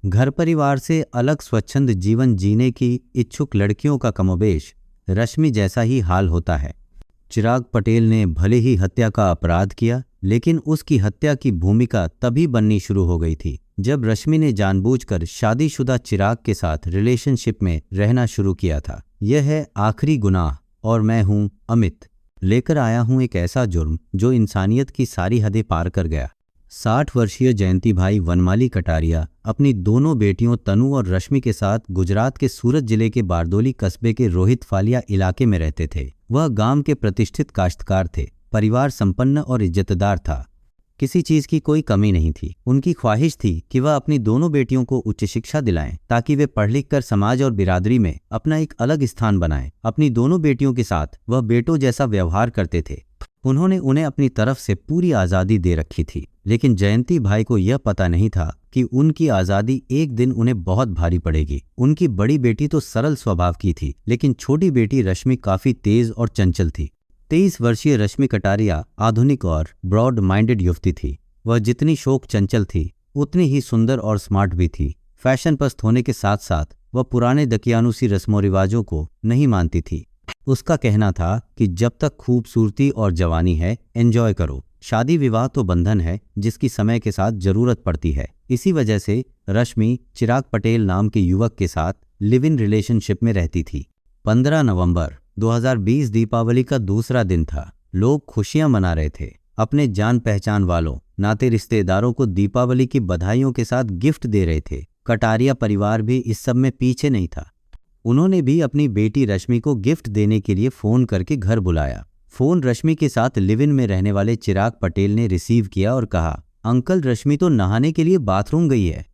घर परिवार से अलग स्वच्छंद जीवन जीने की इच्छुक लड़कियों का कमोबेश रश्मि जैसा ही हाल होता है। चिराग पटेल ने भले ही हत्या का अपराध किया, लेकिन उसकी हत्या की भूमिका तभी बननी शुरू हो गई थी जब रश्मि ने जानबूझकर शादीशुदा चिराग के साथ रिलेशनशिप में रहना शुरू किया था। यह है आखिरी गुनाह और मैं हूं अमित, लेकर आया हूं एक ऐसा जुर्म जो इंसानियत की सारी हदें पार कर गया। 60 वर्षीय जयंती भाई वनमाली कटारिया अपनी दोनों बेटियों तनु और रश्मि के साथ गुजरात के सूरत जिले के बारदोली कस्बे के रोहित फालिया इलाके में रहते थे। वह गांव के प्रतिष्ठित काश्तकार थे। परिवार संपन्न और इज्जतदार था। किसी चीज की कोई कमी नहीं थी। उनकी ख्वाहिश थी कि वह अपनी दोनों बेटियों को उच्च शिक्षा दिलाएं ताकि वे पढ़ लिख कर समाज और बिरादरी में अपना एक अलग स्थान बनाएं। अपनी दोनों बेटियों के साथ वह बेटों जैसा व्यवहार करते थे। उन्होंने उन्हें अपनी तरफ से पूरी आज़ादी दे रखी थी, लेकिन जयंती भाई को यह पता नहीं था कि उनकी आज़ादी एक दिन उन्हें बहुत भारी पड़ेगी। उनकी बड़ी बेटी तो सरल स्वभाव की थी, लेकिन छोटी बेटी रश्मि काफी तेज और चंचल थी। 23 वर्षीय रश्मि कटारिया आधुनिक और ब्रॉड माइंडेड युवती थी। वह जितनी शोक चंचल थी उतनी ही सुंदर और स्मार्ट भी थी। फैशन पस्त होने के साथ साथ वह पुराने दकियानुसी रस्मों रिवाजों को नहीं मानती थी। उसका कहना था कि जब तक खूबसूरती और जवानी है एंजॉय करो, शादी विवाह तो बंधन है जिसकी समय के साथ जरूरत पड़ती है। इसी वजह से रश्मि चिराग पटेल नाम के युवक के साथ लिव इन रिलेशनशिप में रहती थी। 15 नवंबर 2020 दीपावली का दूसरा दिन था। लोग खुशियां मना रहे थे। अपने जान पहचान वालों, नाते रिश्तेदारों को दीपावली की बधाइयों के साथ गिफ्ट दे रहे थे। कटारिया परिवार भी इस सब में पीछे नहीं था। उन्होंने भी अपनी बेटी रश्मि को गिफ्ट देने के लिए फोन करके घर बुलाया। फोन रश्मि के साथ लिव इन में रहने वाले चिराग पटेल ने रिसीव किया और कहा, अंकल रश्मि तो नहाने के लिए बाथरूम गई है।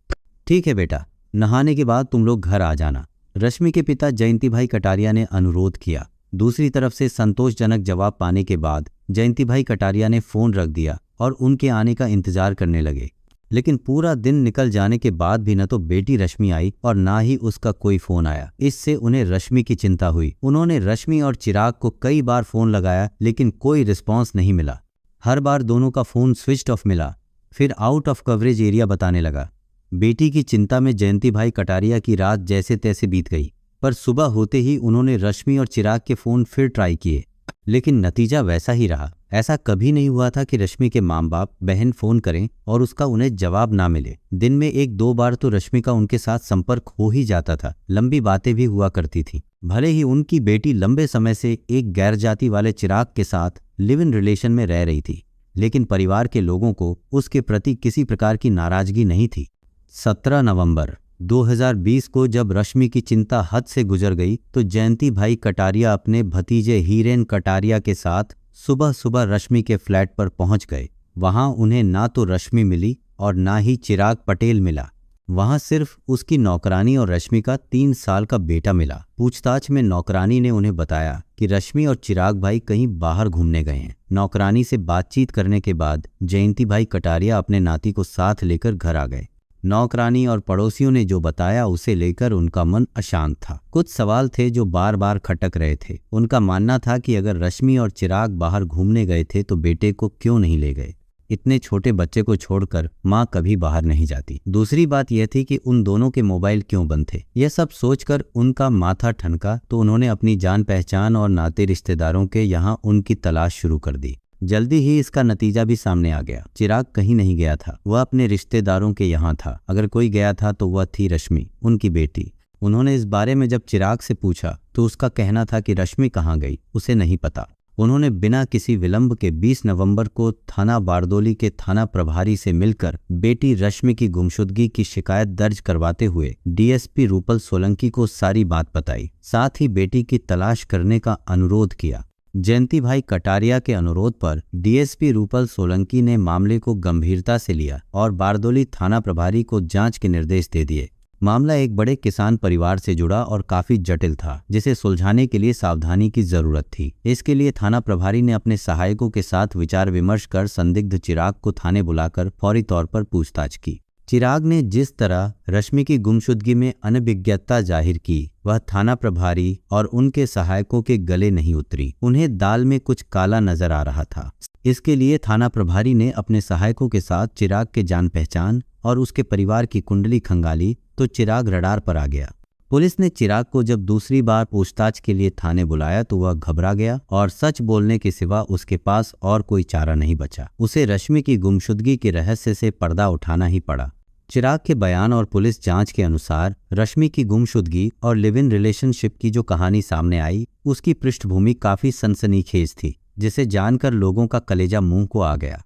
ठीक है बेटा, नहाने के बाद तुम लोग घर आ जाना, रश्मि के पिता जयंती भाई कटारिया ने अनुरोध किया। दूसरी तरफ से संतोषजनक जवाब पाने के बाद जयंती भाई कटारिया ने फोन रख दिया और उनके आने का इंतजार करने लगे। लेकिन पूरा दिन निकल जाने के बाद भी न तो बेटी रश्मि आई और ना ही उसका कोई फोन आया। इससे उन्हें रश्मि की चिंता हुई। उन्होंने रश्मि और चिराग को कई बार फोन लगाया, लेकिन कोई रिस्पॉन्स नहीं मिला। हर बार दोनों का फोन स्विच्ड ऑफ मिला, फिर आउट ऑफ कवरेज एरिया बताने लगा। बेटी की चिंता में जयंती भाई कटारिया की रात जैसे तैसे बीत गई, पर सुबह होते ही उन्होंने रश्मि और चिराग के फोन फिर ट्राई किए, लेकिन नतीजा वैसा ही रहा। ऐसा कभी नहीं हुआ था कि रश्मि के माँ बाप बहन फोन करें और उसका उन्हें जवाब ना मिले। दिन में 1-2 बार तो रश्मि का उनके साथ संपर्क हो ही जाता था। लंबी बातें भी हुआ करती थी। भले ही उनकी बेटी लंबे समय से एक गैर जाति वाले चिराग के साथ लिव इन रिलेशन में रह रही थी, लेकिन परिवार के लोगों को उसके प्रति किसी प्रकार की नाराजगी नहीं थी। 17 नवंबर 2020 को जब रश्मि की चिंता हद से गुजर गई तो जयंती भाई कटारिया अपने भतीजे हीरेन कटारिया के साथ सुबह सुबह रश्मि के फ्लैट पर पहुंच गए। वहां उन्हें ना तो रश्मि मिली और ना ही चिराग पटेल मिला। वहां सिर्फ उसकी नौकरानी और रश्मि का 3 साल का बेटा मिला। पूछताछ में नौकरानी ने उन्हें बताया कि रश्मि और चिराग भाई कहीं बाहर घूमने गए हैं। नौकरानी से बातचीत करने के बाद जयंती भाई कटारिया अपने नाती को साथ लेकर घर आ गए। नौकरानी और पड़ोसियों ने जो बताया उसे लेकर उनका मन अशांत था। कुछ सवाल थे जो बार बार खटक रहे थे। उनका मानना था कि अगर रश्मि और चिराग बाहर घूमने गए थे तो बेटे को क्यों नहीं ले गए। इतने छोटे बच्चे को छोड़कर माँ कभी बाहर नहीं जाती। दूसरी बात यह थी कि उन दोनों के मोबाइल क्यों बंद थे। यह सब सोचकर उनका माथा ठनका तो उन्होंने अपनी जान पहचान और नाते रिश्तेदारों के यहाँ उनकी तलाश शुरू कर दी। जल्दी ही इसका नतीजा भी सामने आ गया। चिराग कहीं नहीं गया था, वह अपने रिश्तेदारों के यहाँ था। अगर कोई गया था तो वह थी रश्मि, उनकी बेटी। उन्होंने इस बारे में जब चिराग से पूछा तो उसका कहना था कि रश्मि कहाँ गई उसे नहीं पता। उन्होंने बिना किसी विलंब के 20 नवंबर को थाना बारदोली के थाना प्रभारी से मिलकर बेटी रश्मि की गुमशुदगी की शिकायत दर्ज करवाते हुए डीएसपी रूपल सोलंकी को सारी बात बताई। साथ ही बेटी की तलाश करने का अनुरोध किया। जयंती भाई कटारिया के अनुरोध पर डीएसपी रूपल सोलंकी ने मामले को गंभीरता से लिया और बारदोली थाना प्रभारी को जांच के निर्देश दे दिए। मामला एक बड़े किसान परिवार से जुड़ा और काफी जटिल था, जिसे सुलझाने के लिए सावधानी की जरूरत थी। इसके लिए थाना प्रभारी ने अपने सहायकों के साथ विचार विमर्श कर संदिग्ध चिराग को थाने बुलाकर फौरी तौर पर पूछताछ की। चिराग ने जिस तरह रश्मि की गुमशुदगी में अनभिज्ञता जाहिर की, वह थाना प्रभारी और उनके सहायकों के गले नहीं उतरी। उन्हें दाल में कुछ काला नजर आ रहा था। इसके लिए थाना प्रभारी ने अपने सहायकों के साथ चिराग के जान पहचान और उसके परिवार की कुंडली खंगाली तो चिराग रडार पर आ गया। पुलिस ने चिराग को जब दूसरी बार पूछताछ के लिए थाने बुलाया तो वह घबरा गया और सच बोलने के सिवा उसके पास और कोई चारा नहीं बचा। उसे रश्मि की गुमशुदगी के रहस्य से पर्दा उठाना ही पड़ा। चिराग के बयान और पुलिस जांच के अनुसार रश्मि की गुमशुदगी और लिव इन रिलेशनशिप की जो कहानी सामने आई उसकी पृष्ठभूमि काफी सनसनीखेज थी, जिसे जानकर लोगों का कलेजा मुंह को आ गया।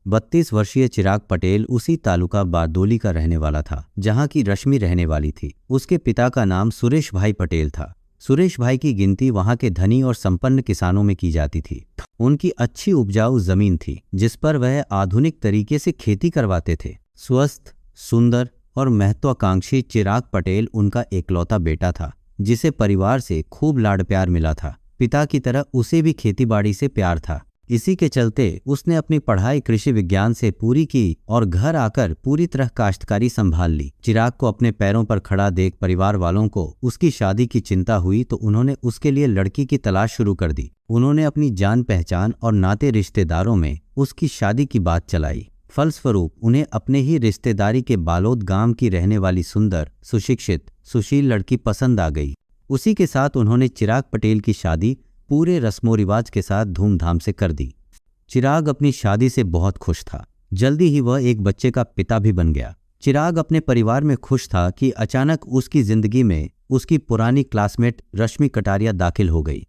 32 वर्षीय चिराग पटेल उसी तालुका बारदोली का रहने वाला था जहां की रश्मि रहने वाली थी। उसके पिता का नाम सुरेश भाई पटेल था। सुरेश भाई की गिनती वहां के धनी और संपन्न किसानों में की जाती थी। उनकी अच्छी उपजाऊ जमीन थी जिस पर वह आधुनिक तरीके से खेती करवाते थे। स्वस्थ, सुंदर और महत्वाकांक्षी चिराग पटेल उनका एकलौता बेटा था जिसे परिवार से खूब लाड प्यार मिला था। पिता की तरह उसे भी खेतीबाड़ी से प्यार था। इसी के चलते उसने अपनी पढ़ाई कृषि विज्ञान से पूरी की और घर आकर पूरी तरह काश्तकारी संभाल ली। चिराग को अपने पैरों पर खड़ा देख परिवार वालों को उसकी शादी की चिंता हुई तो उन्होंने उसके लिए लड़की की तलाश शुरू कर दी। उन्होंने अपनी जान पहचान और नाते रिश्तेदारों में उसकी शादी की बात चलाई। फलस्वरूप उन्हें अपने ही रिश्तेदारी के बालोद गांव की रहने वाली सुंदर, सुशिक्षित, सुशील लड़की पसंद आ गई। उसी के साथ उन्होंने चिराग पटेल की शादी पूरे रस्मों रिवाज के साथ धूमधाम से कर दी। चिराग अपनी शादी से बहुत खुश था। जल्दी ही वह एक बच्चे का पिता भी बन गया। चिराग अपने परिवार में खुश था कि अचानक उसकी जिंदगी में उसकी पुरानी क्लासमेट रश्मि कटारिया दाखिल हो गई।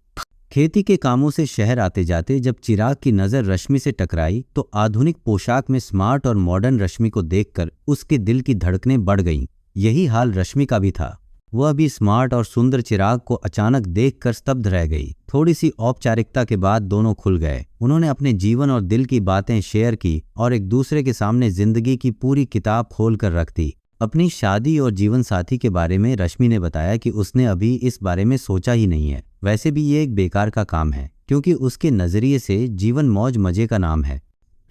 खेती के कामों से शहर आते जाते जब चिराग की नज़र रश्मि से टकराई तो आधुनिक पोशाक में स्मार्ट और मॉडर्न रश्मि को देखकर उसके दिल की धड़कनें बढ़ गईं। यही हाल रश्मि का भी था। वह भी स्मार्ट और सुंदर चिराग को अचानक देखकर स्तब्ध रह गई। थोड़ी सी औपचारिकता के बाद दोनों खुल गए। उन्होंने अपने जीवन और दिल की बातें शेयर की और एक दूसरे के सामने जिंदगी की पूरी किताब खोल कर रख दी। अपनी शादी और जीवन साथी के बारे में रश्मि ने बताया कि उसने अभी इस बारे में सोचा ही नहीं है। वैसे भी ये एक बेकार का काम है क्योंकि उसके नजरिए से जीवन मौज मजे का नाम है।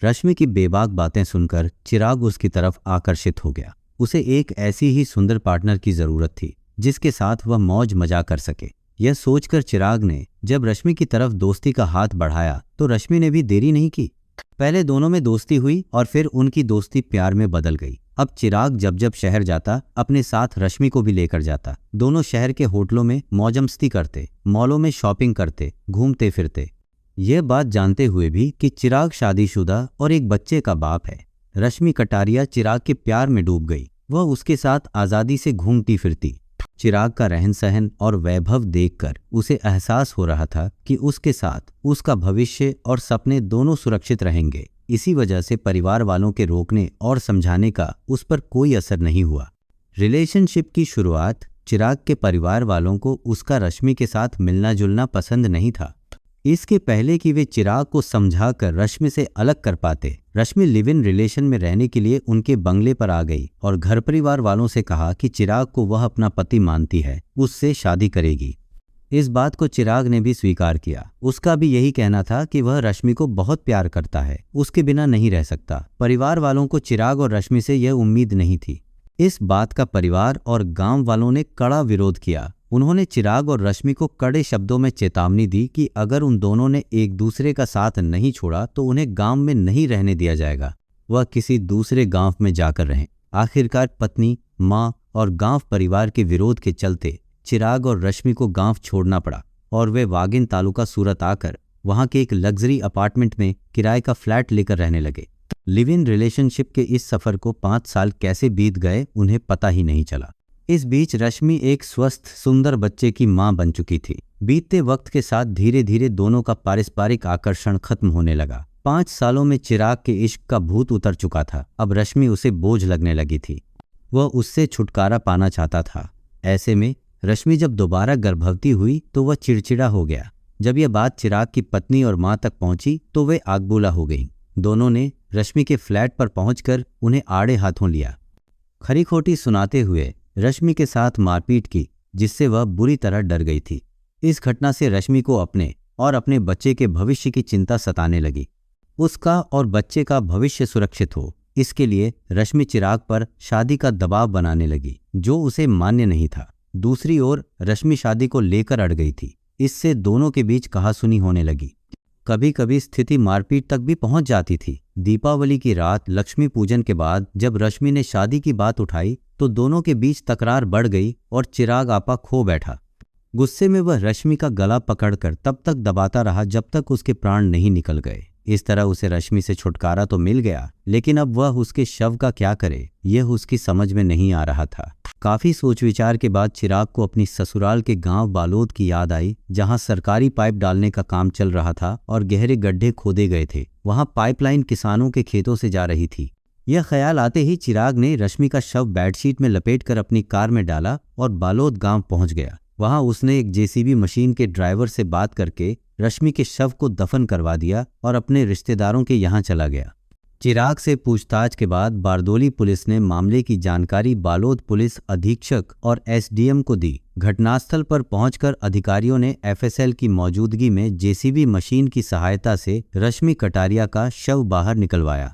रश्मि की बेबाक बातें सुनकर चिराग उसकी तरफ आकर्षित हो गया। उसे एक ऐसी ही सुंदर पार्टनर की जरूरत थी जिसके साथ वह मौज मजा कर सके। यह सोचकर चिराग ने जब रश्मि की तरफ दोस्ती का हाथ बढ़ाया तो रश्मि ने भी देरी नहीं की। पहले दोनों में दोस्ती हुई और फिर उनकी दोस्ती प्यार में बदल गई। अब चिराग जब जब शहर जाता अपने साथ रश्मि को भी लेकर जाता। दोनों शहर के होटलों में मौजमस्ती करते, मॉलों में शॉपिंग करते, घूमते फिरते। यह बात जानते हुए भी कि चिराग शादीशुदा और एक बच्चे का बाप है। रश्मि कटारिया चिराग के प्यार में डूब गई। वह उसके साथ आज़ादी से घूमती फिरती। चिराग का रहन सहन और वैभव देखकर उसे एहसास हो रहा था कि उसके साथ उसका भविष्य और सपने दोनों सुरक्षित रहेंगे। इसी वजह से परिवार वालों के रोकने और समझाने का उस पर कोई असर नहीं हुआ। रिलेशनशिप की शुरुआत चिराग के परिवार वालों को उसका रश्मि के साथ मिलना जुलना पसंद नहीं था। इसके पहले कि वे चिराग को समझाकर रश्मि से अलग कर पाते, रश्मि लिव इन रिलेशन में रहने के लिए उनके बंगले पर आ गई और घर परिवार वालों से कहा कि चिराग को वह अपना पति मानती है, उससे शादी करेगी। इस बात को चिराग ने भी स्वीकार किया। उसका भी यही कहना था कि वह रश्मि को बहुत प्यार करता है, उसके बिना नहीं रह सकता। परिवार वालों को चिराग और रश्मि से यह उम्मीद नहीं थी। इस बात का परिवार और गांव वालों ने कड़ा विरोध किया। उन्होंने चिराग और रश्मि को कड़े शब्दों में चेतावनी दी कि अगर उन दोनों ने एक दूसरे का साथ नहीं छोड़ा तो उन्हें गांव में नहीं रहने दिया जाएगा, वह किसी दूसरे गांव में जाकर रहें। आखिरकार पत्नी, माँ और गांव परिवार के विरोध के चलते चिराग और रश्मि को गांव छोड़ना पड़ा और वे वागिन तालुका सूरत आकर वहां के एक लग्जरी अपार्टमेंट में किराए का फ्लैट लेकर रहने लगे। लिव इन रिलेशनशिप के इस सफर को 5 साल कैसे बीत गए उन्हें पता ही नहीं चला। इस बीच रश्मि एक स्वस्थ सुंदर बच्चे की मां बन चुकी थी। बीतते वक्त के साथ धीरे धीरे दोनों का पारस्परिक आकर्षण खत्म होने लगा। 5 सालों में चिराग के इश्क का भूत उतर चुका था। अब रश्मि उसे बोझ लगने लगी थी। वह उससे छुटकारा पाना चाहता था। ऐसे में रश्मि जब दोबारा गर्भवती हुई तो वह चिड़चिड़ा हो गया। जब यह बात चिराग की पत्नी और मां तक पहुंची तो वे आगबूला हो गईं। दोनों ने रश्मि के फ्लैट पर पहुंचकर उन्हें आड़े हाथों लिया। खरी खोटी सुनाते हुए रश्मि के साथ मारपीट की, जिससे वह बुरी तरह डर गई थी। इस घटना से रश्मि को अपने और अपने बच्चे के भविष्य की चिंता सताने लगी। उसका और बच्चे का भविष्य सुरक्षित हो, इसके लिए रश्मि चिराग पर शादी का दबाव बनाने लगी, जो उसे मान्य नहीं था। दूसरी ओर रश्मि शादी को लेकर अड़ गई थी। इससे दोनों के बीच कहासुनी होने लगी। कभी कभी स्थिति मारपीट तक भी पहुंच जाती थी। दीपावली की रात लक्ष्मी पूजन के बाद जब रश्मि ने शादी की बात उठाई तो दोनों के बीच तकरार बढ़ गई और चिराग आपा खो बैठा। गुस्से में वह रश्मि का गला पकड़कर तब तक दबाता रहा जब तक उसके प्राण नहीं निकल गए। इस तरह उसे रश्मि से छुटकारा तो मिल गया, लेकिन अब वह उसके शव का क्या करे यह उसकी समझ में नहीं आ रहा था। काफी सोच विचार के बाद चिराग को अपनी ससुराल के गांव बालोद की याद आई, जहां सरकारी पाइप डालने का काम चल रहा था और गहरे गड्ढे खोदे गए थे। वहां पाइपलाइन किसानों के खेतों से जा रही थी। यह ख्याल आते ही चिराग ने रश्मि का शव बेडशीट में लपेटकर अपनी कार में डाला और बालोद गांव पहुंच गया। वहां उसने एक जेसीबी मशीन के ड्राइवर से बात करके रश्मि के शव को दफन करवा दिया और अपने रिश्तेदारों के यहां चला गया। चिराग से पूछताछ के बाद बारदोली पुलिस ने मामले की जानकारी बालोद पुलिस अधीक्षक और एसडीएम को दी। घटनास्थल पर पहुंचकर अधिकारियों ने एफएसएल की मौजूदगी में जेसीबी मशीन की सहायता से रश्मि कटारिया का शव बाहर निकलवाया।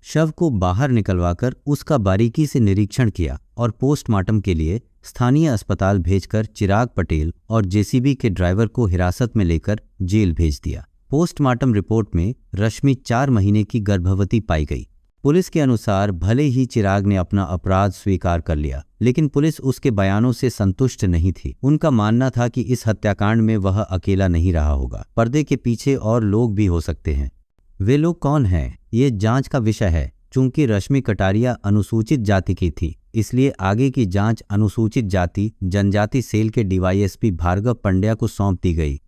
शव को बाहर निकलवाकर उसका बारीकी से निरीक्षण किया और पोस्टमार्टम के लिए स्थानीय अस्पताल भेजकर चिराग पटेल और जेसीबी के ड्राइवर को हिरासत में लेकर जेल भेज दिया। पोस्टमार्टम रिपोर्ट में रश्मि 4 महीने की गर्भवती पाई गई। पुलिस के अनुसार भले ही चिराग ने अपना अपराध स्वीकार कर लिया, लेकिन पुलिस उसके बयानों से संतुष्ट नहीं थी। उनका मानना था कि इस हत्याकांड में वह अकेला नहीं रहा होगा, पर्दे के पीछे और लोग भी हो सकते हैं। वे लोग कौन हैं, ये जांच का विषय है। चूंकि रश्मि कटारिया अनुसूचित जाति की थी, इसलिए आगे की जांच अनुसूचित जाति जनजाति सेल के डीवाईएसपी भार्गव पंड्या को सौंप दी गई।